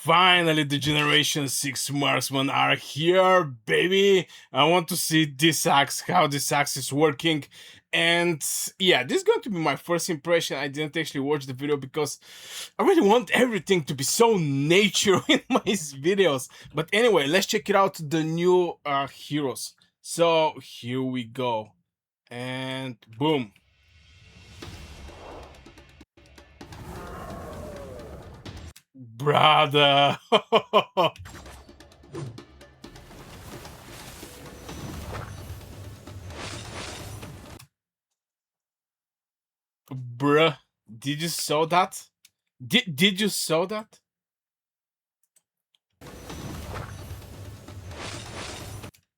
Finally, the Generation 6 marksmen are here, baby! I want to see this axe, how this axe is working. And yeah, this is going to be my first impression. I didn't actually watch the video because I really want everything to be so nature in my videos. But anyway, let's check it out, the new heroes. So here we go. And boom. Brother! Bruh, did you saw that? Did you saw that?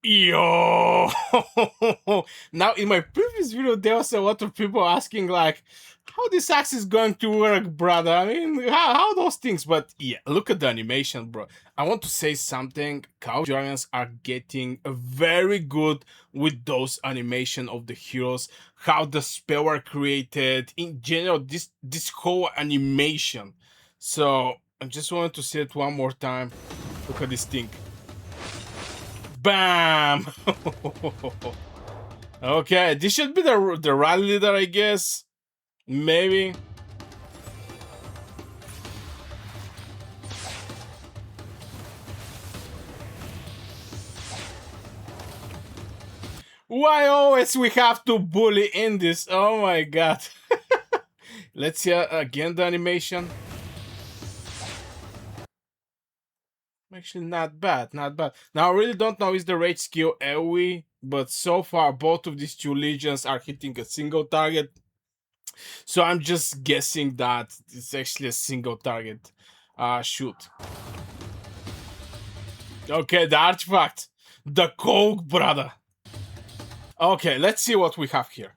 Yo! Now, in my previous video, there was a lot of people asking, like, how this axe is going to work, brother? I mean, how those things? But yeah, look at the animation, bro. I want to say something. Cow Giants are getting very good with those animation of the heroes, how the spell are created, in general, this whole animation. So, I just wanted to say it one more time. Look at this thing. Bam! Okay, this should be the rally leader, I guess. Maybe. Why always we have to bully in this? Oh my god. Let's see again the animation. Actually, not bad, not bad. Now, I really don't know is the rage skill AoE, but so far both of these two legions are hitting a single target. So I'm just guessing that it's actually a single target shoot. Okay, the artifact. The Coke, brother. Okay, let's see what we have here.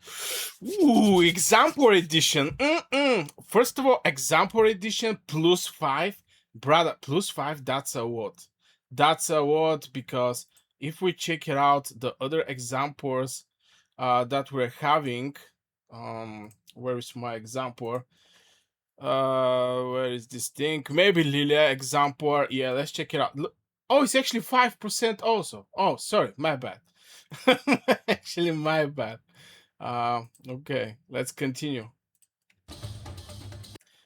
Ooh, example edition. First of all, example edition +5. Brother, +5, that's a what? That's a what, because if we check it out, the other examples that we're having, where is my example? Where is this thing? Maybe Lilia example. Yeah, let's check it out. Look. Oh, it's actually 5% also. Oh, sorry, my bad. Actually, my bad. Okay, let's continue.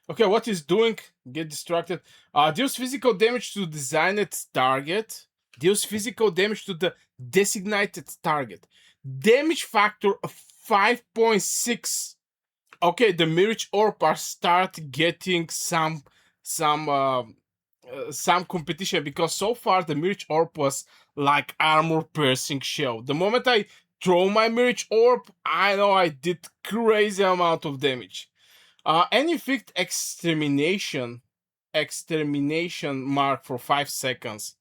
Okay, what he's doing? Get distracted. Deals physical damage to designated target. Deals physical damage to the designated target. Damage factor of 5.6. Okay, the Mirage Orb are start getting some competition, because so far the Mirage Orb was like armor piercing shell. The moment I throw my Mirage Orb, I know I did crazy amount of damage. Any effect extermination mark for 5 seconds.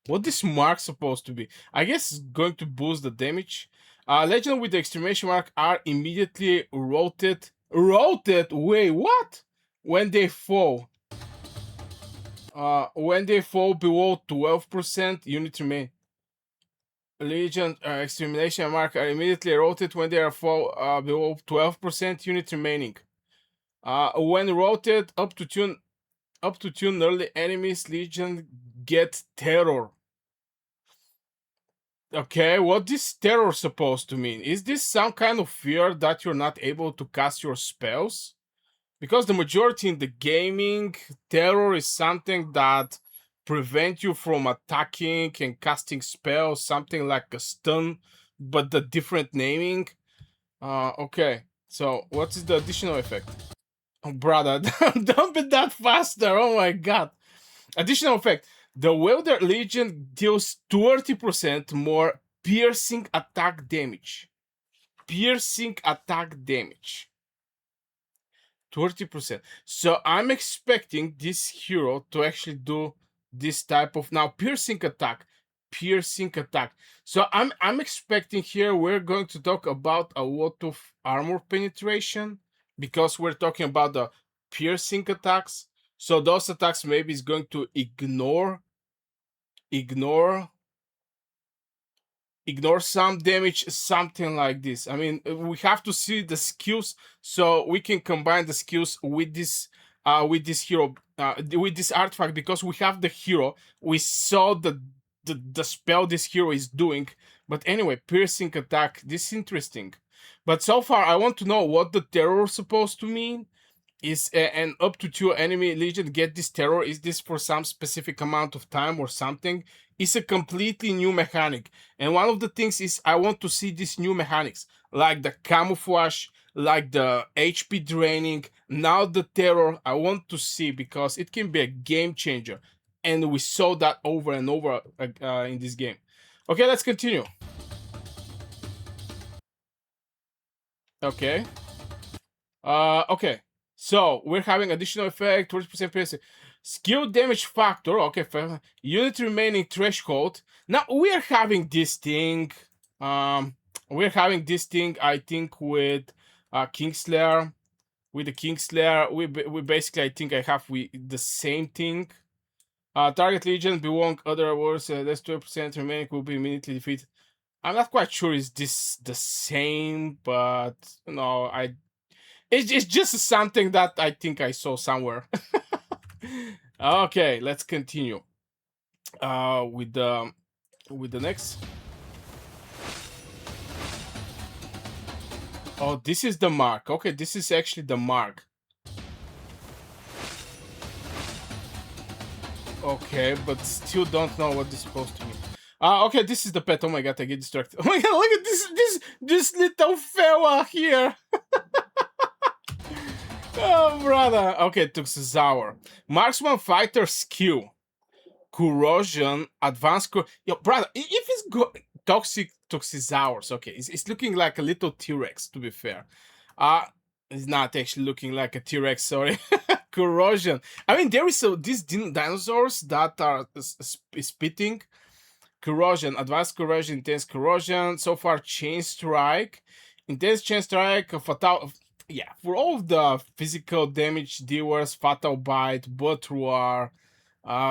What this mark supposed to be? I guess it's going to boost the damage. Legend with the exclamation mark are immediately rotated. Wait, what? When they fall. When they fall below 12%, unit remain. Legion extermination mark are immediately rotated when they are fall below 12%, unit remaining. When rotated up to tune early enemies, Legion get terror. Okay, what is terror supposed to mean? Is this some kind of fear that you're not able to cast your spells? Because the majority in the gaming, terror is something that prevent you from attacking and casting spells, something like a stun, but the different naming. Okay, so what is the additional effect? Oh, brother, don't be that faster. Oh my god. Additional effect. The Welder Legion deals 30% more piercing attack damage. Piercing attack damage. 30%. So I'm expecting this hero to actually do this type of now piercing attack. Piercing attack. So I'm expecting here we're going to talk about a lot of armor penetration, because we're talking about the piercing attacks. So those attacks maybe is going to ignore some damage, something like this. I mean, we have to see the skills so we can combine the skills with this hero. with this artifact, because we have the hero. We saw the spell this hero is doing. But anyway, piercing attack. This is interesting. But so far, I want to know what the terror is supposed to mean. Is and up to 2 enemy legion get this terror? Is this for some specific amount of time or something? It's a completely new mechanic. And one of the things is I want to see these new mechanics, like the camouflage, like the HP draining, now the terror. I want to see, because it can be a game changer. And we saw that over and over in this game. Okay, let's continue. Okay. Okay. So we're having additional effect, 20% piercing. Skill damage factor. Okay, unit remaining threshold. Now we are having this thing. We're having this thing. I think with Kingslayer. With the Kingslayer, we basically, I think I have the same thing. Target legion belong other words. Less 12% remaining will be immediately defeated. I'm not quite sure is this the same, but no, it's just something that I think I saw somewhere. Okay, let's continue. With the next. Oh, this is the mark. Okay, this is actually the mark. Okay, but still don't know what this is supposed to mean. Okay, this is the pet. Oh my god, I get distracted. Oh my god, look at this little fella here. Oh brother. Okay, Tuxesaur. Marksman fighter skill. Corrosion, advanced yo, brother, if it's toxic Tuxesaurs, okay, it's looking like a little T-Rex, to be fair. It's not actually looking like a T-Rex, sorry. Corrosion. I mean, there is these dinosaurs that are spitting. Corrosion, advanced corrosion, intense corrosion. So far, chain strike, intense chain strike, fatal. Yeah, for all of the physical damage dealers, fatal bite, butt roar,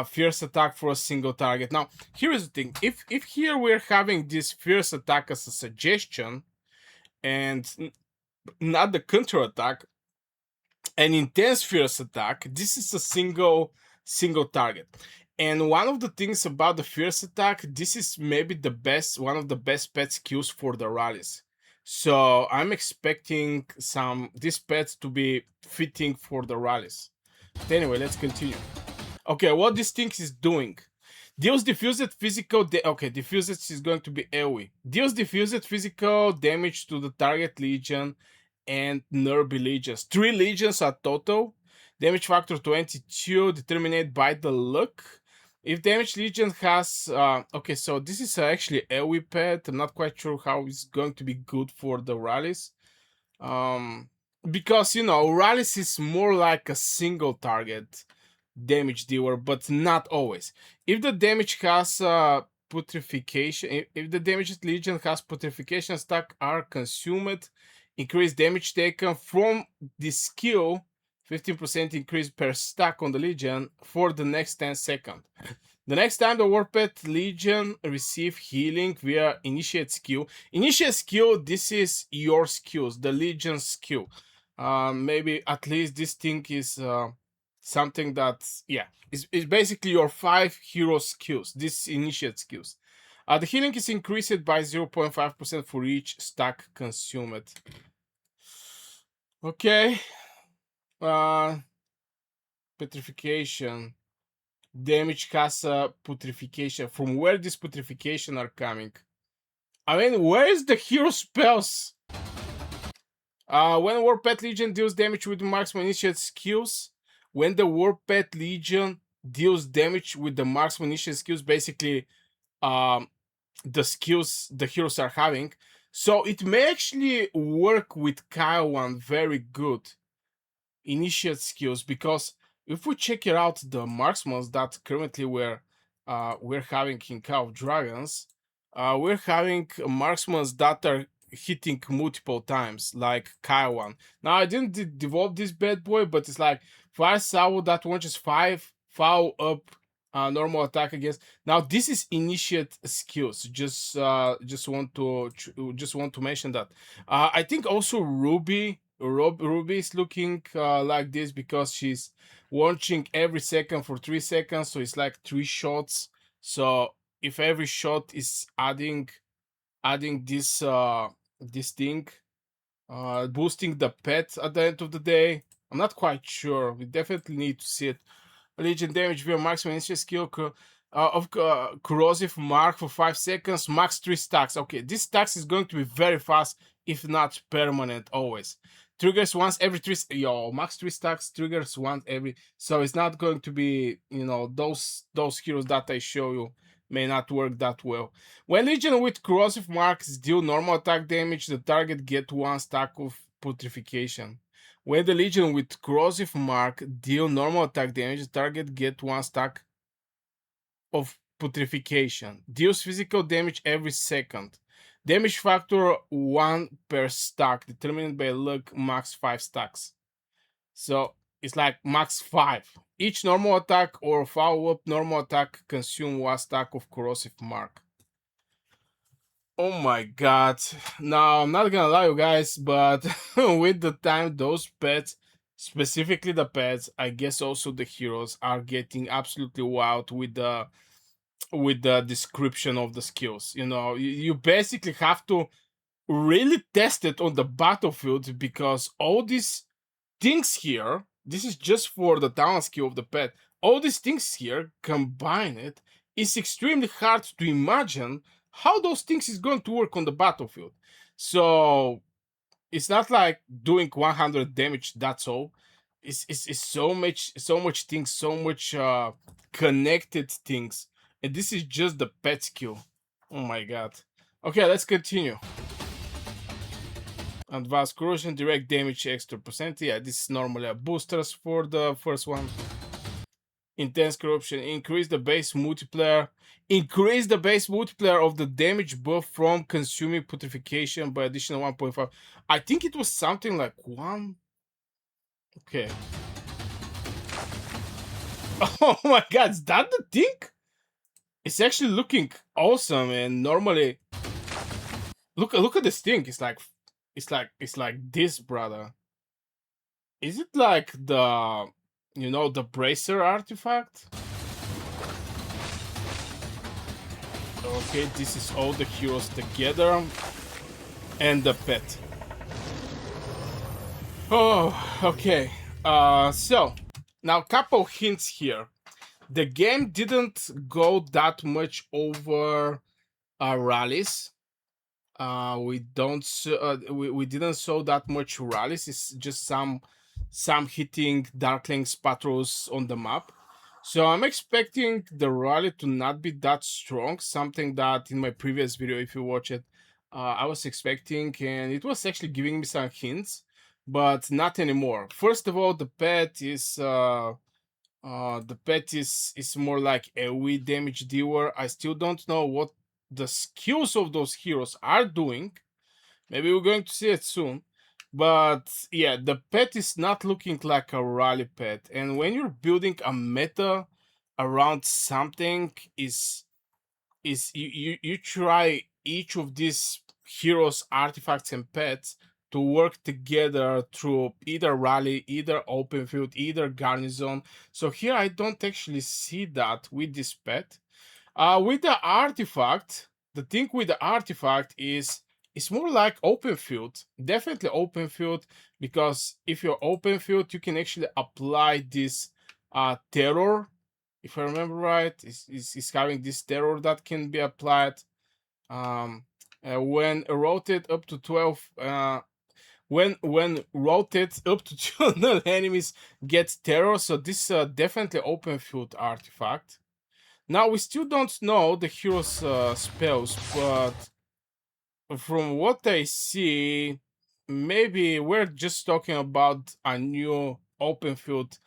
fierce attack for a single target. Now, here's the thing: if here we're having this fierce attack as a suggestion, and not the counter attack, an intense fierce attack, this is a single target. And one of the things about the fierce attack, this is maybe one of the best pet skills for the rallies. So I'm expecting these pets to be fitting for the rallies. But anyway, let's continue. Okay, what this thing is doing. Deals diffused physical okay, diffused is going to be AoE. Deals diffused physical damage to the target legion and nearby legions. 3 legions are total. Damage factor 22, determined by the luck. If damage legion has okay, so this is actually AoE pet. I'm not quite sure how it's going to be good for the rallies. Because rallies is more like a single target damage dealer, but not always. If the damage has putrefaction, if the damaged legion has putrefaction stack are consumed, increase damage taken from the skill, 15% increase per stack on the legion for the next 10 seconds. The next time the Warped Legion receive healing via initiate skill. Initiate skill, this is your skills, the Legion skill. Maybe at least this thing is something that, yeah, is basically your 5 hero skills, this initiate skills. The healing is increased by 0.5% for each stack consumed. Okay. Petrification. Damage casa putrefaction. From where this putrefaction are coming? I mean, where is the hero spells? When Warped Legion deals damage with marksman initiate skills, when the Warped Legion deals damage with the marksman initiate skills, basically the skills the heroes are having. So it may actually work with Kyle very good initiate skills, because if we check it out, the marksmans that currently we're having in Call of Dragons, we're having marksmans that are hitting multiple times, like Kyle. Now I didn't develop this bad boy, but it's like 5 salvo that launches 5 foul up normal attack against. Now this is initiate skills. Just want to mention that. I think also Ruby is looking like this because she's launching every second for 3 seconds, so it's like 3 shots. So if every shot is adding this thing, boosting the pet at the end of the day. I'm not quite sure. We definitely need to see it. Legion damage via maximum instant skill of corrosive mark for 5 seconds, max 3 stacks. Okay, this stacks is going to be very fast, if not permanent, always. Triggers once every 3. Yo, max 3 stacks, triggers once every. So it's not going to be, those heroes that I show you may not work that well. When Legion with corrosive marks deal normal attack damage, the target get 1 stack of putrefaction. When the Legion with corrosive mark deal normal attack damage, the target get 1 stack of putrefaction. Deals physical damage every second. Damage factor 1 per stack, determined by luck, max 5 stacks. So it's like max 5. Each normal attack or follow-up normal attack consume 1 stack of corrosive mark. Oh my god. Now, I'm not gonna lie, you guys, but with the time, those pets, specifically the pets, I guess also the heroes, are getting absolutely wild with the description of the skills. You basically have to really test it on the battlefield, because all these things here, this is just for the talent skill of the pet. All these things here, combine it, is extremely hard to imagine how those things is going to work on the battlefield. So it's not like doing 100 damage, that's all. It's so much things, so much connected things. And this is just the pet skill. Oh my god. Okay, let's continue. Advanced corrosion, direct damage, extra percent. Yeah, this is normally a boosters for the first one. Intense corruption, increase the base multiplier. Increase the base multiplier of the damage buff from consuming putrefaction by additional 1.5. I think it was something like 1. Okay. Oh my god, is that the thing? It's actually looking awesome, and normally look at this thing. It's like this, brother. Is it like the bracer artifact? Okay, this is all the heroes together and the pet. Oh, okay. So now couple hints here. The game didn't go that much over rallies. We don't we didn't show that much rallies. It's just some hitting Darkling's patrols on the map. So I'm expecting the rally to not be that strong. Something that in my previous video, if you watch it, I was expecting, and it was actually giving me some hints, but not anymore. First of all, the pet is more like a wee damage dealer. I still don't know what the skills of those heroes are doing. Maybe we're going to see it soon. But yeah, the pet is not looking like a rally pet. And when you're building a meta around something, you try each of these heroes, artifacts, and pets to work together through either rally, either open field, either garrison. So here I don't actually see that with this pet. With the artifact, the thing with the artifact is it's more like open field. Definitely open field, because if you're open field, you can actually apply this terror. If I remember right, it's having this terror that can be applied when rotate up to 12. When rotate up to 200 enemies get terror. So this is definitely open field artifact. Now, we still don't know the hero's spells, but from what I see, maybe we're just talking about a new open field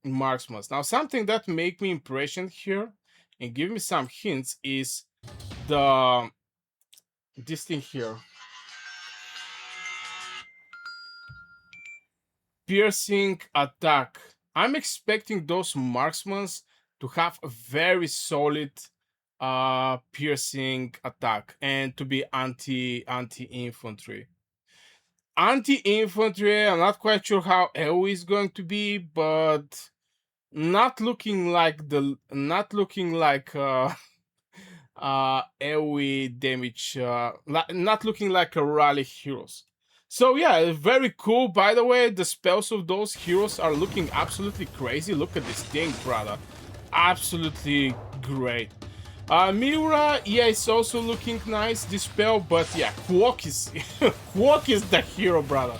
marksman. Now, something that make me impression here and give me some hints is this thing here. Piercing attack. I'm expecting those marksmen to have a very solid piercing attack and to be anti infantry. Anti-infantry, I'm not quite sure how AoE is going to be, but not looking like AoE damage, not looking like a rally heroes. So yeah, very cool. By the way, the spells of those heroes are looking absolutely crazy. Look at this thing, brother. Absolutely great. Miura, yeah, it's also looking nice, this spell, but yeah, Quark is Quark is the hero, brother.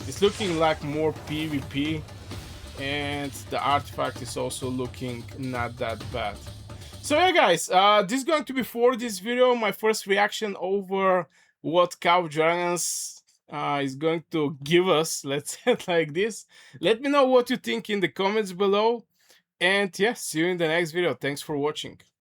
It's looking like more PvP, and the artifact is also looking not that bad. So yeah, guys, this is going to be for this video, my first reaction over what Cow Dragons is going to give us, let's say it like this. Let me know what you think in the comments below, and yeah, see you in the next video. Thanks for watching.